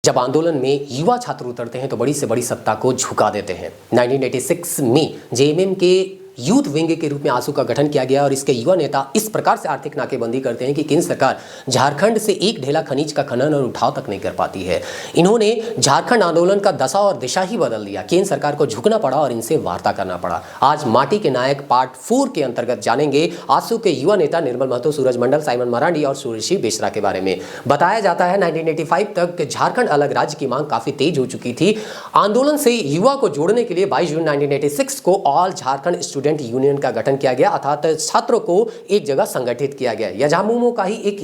जब आंदोलन में युवा छात्र उतरते हैं तो बड़ी से बड़ी सत्ता को झुका देते हैं। 1986 में जेएमएम के यूथ विंग के रूप में आसू का गठन किया गया और इसके युवा नेता इस प्रकार से आर्थिक नाकेबंदी करते हैं कि केंद्र सरकार झारखंड से एक ढेला खनिज का खनन और उठाव तक नहीं कर पाती है। इन्होंने झारखंड आंदोलन का दशा और दिशा ही बदल दिया। केंद्र सरकार को झुकना पड़ा और इनसे वार्ता करना पड़ा। आज माटी के नायक पार्ट 4 के अंतर्गत जानेंगे आसू के युवा नेता निर्मल महतो, सूरज मंडल, साइमन मरांडी और सुरेशी बेसरा के बारे में। बताया जाता है 1985 तक झारखंड अलग राज्य की मांग काफी तेज हो चुकी थी। आंदोलन से युवा को जोड़ने के लिए 22 जून 1986 को ऑल झारखंड स्टूडेंट यूनियन का गठन किया गया, अर्थात छात्रों को एक जगह संगठित किया गया। यह झामुमो का ही एक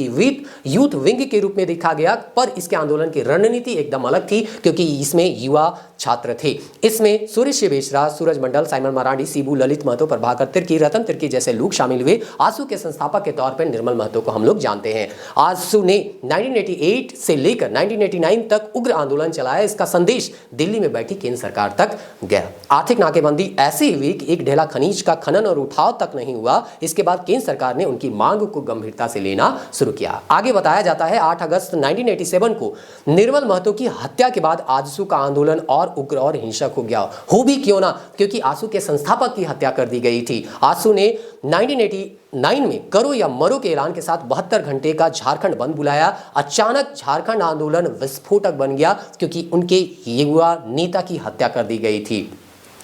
यूथ विंग के रूप में देखा गया, पर इसके आंदोलन की रणनीति एकदम अलग थी क्योंकि इसमें युवा छात्र थे। इसमें सुरेश बेसरा, सूरज मंडल, साइमन मरांडी, सीबू, ललित महतो, प्रभाकर तिर्की, रतन तिर्की जैसे लोग शामिल हुए। आसू के संस्थापक के तौर पर निर्मल महतो को हम लोग जानते हैं। आसू ने 1988 से लेकर 1989 तक उग्र आंदोलन चलाया। इसका संदेश दिल्ली में बैठी केंद्र सरकार तक गया। आर्थिक नाकेबंदी ऐसी हुई कि एक ढेला खनिज का खनन और उठाव तक नहीं हुआ। इसके बाद केंद्र सरकार ने उनकी मांग को गंभीरता से लेना शुरू किया। आगे बताया जाता है 8 अगस्त 1987 को निर्मल महतो की हत्या के बाद आजसू का आंदोलन और उग्र और हिंसक हो गया। हो भी क्यों ना, क्योंकि आसू के संस्थापक की हत्या कर दी गई थी। आसू ने 1989 में करो या मरो के ऐलान के साथ 72 घंटे का झारखंड बंद बुलाया। अचानक झारखंड आंदोलन विस्फोटक बन गया क्योंकि उनके युवा नेता की हत्या कर दी गई थी।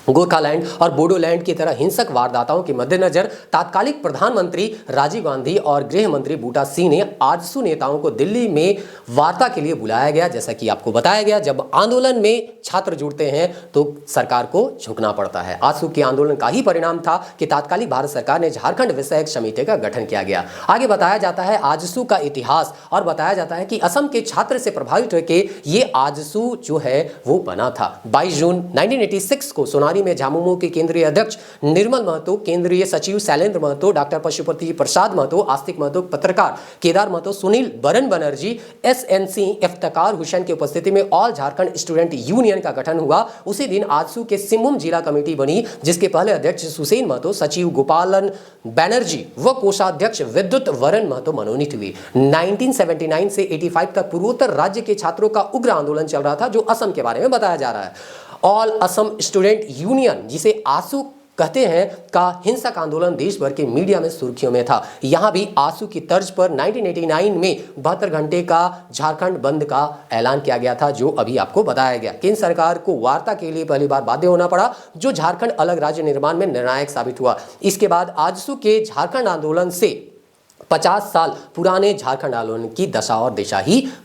गोरखालैंड और बोडोलैंड की तरह हिंसक वारदातों के मद्देनजर तात्कालिक प्रधानमंत्री राजीव गांधी और गृह मंत्री बूटा सिंह ने आजसू नेताओं को दिल्ली में वार्ता के लिए बुलाया गया। जैसा कि आपको बताया गया, जब आंदोलन में छात्र जुड़ते हैं तो सरकार को झुकना पड़ता है। आजसू के आंदोलन का ही परिणाम था कि तात्कालिक भारत सरकार ने झारखंड विषयक समिति का गठन किया गया। आगे बताया जाता है आजसू का इतिहास और बताया जाता है कि असम के छात्र से प्रभावित होकर ये आजसू जो है वो बना था। 22 जून 1986 को सोनारी में झामुमो के केंद्रीय अध्यक्ष निर्मल महतो, केंद्रीय सचिव शैलेंद्र महतो, डॉक्टर पशुपति प्रसाद महतो, आस्तिक महतो, पत्रकार केदार महतो, सुनील बरन बनर्जी, एसएनसी इफ्तिकार हुसैन की उपस्थिति में ऑल झारखंड स्टूडेंट यूनियन का गठन हुआ। उसी दिन आजसू के सिमुम जिला कमेटी बनी, जिसके पहले अध्यक्ष सुसेन महतो, सचिव गोपालन बैनर्जी व कोषाध्यक्ष विद्युत वरन महतो मनोनीत हुए। 1979 से 85 तक पूर्वोत्तर राज्य के छात्रों का उग्र आंदोलन चल रहा था, जो असम के बारे में बताया जा रहा है। ऑल असम स्टूडेंट यूनियन, जिसे आसू कहते हैं, का हिंसक आंदोलन देश भर के मीडिया में सुर्खियों में था। यहां भी आसू की तर्ज पर 1989 में 72 घंटे का झारखंड बंद का ऐलान किया गया था, जो अभी आपको बताया गया। केंद्र सरकार को वार्ता के लिए पहली बार बाध्य होना पड़ा, जो झारखंड अलग राज्य निर्माण में निर्णायक साबित हुआ। इसके बाद आजसू के झारखंड आंदोलन से 50 साल पुराने झारखंड आंदोलन की दशा और दिशा ही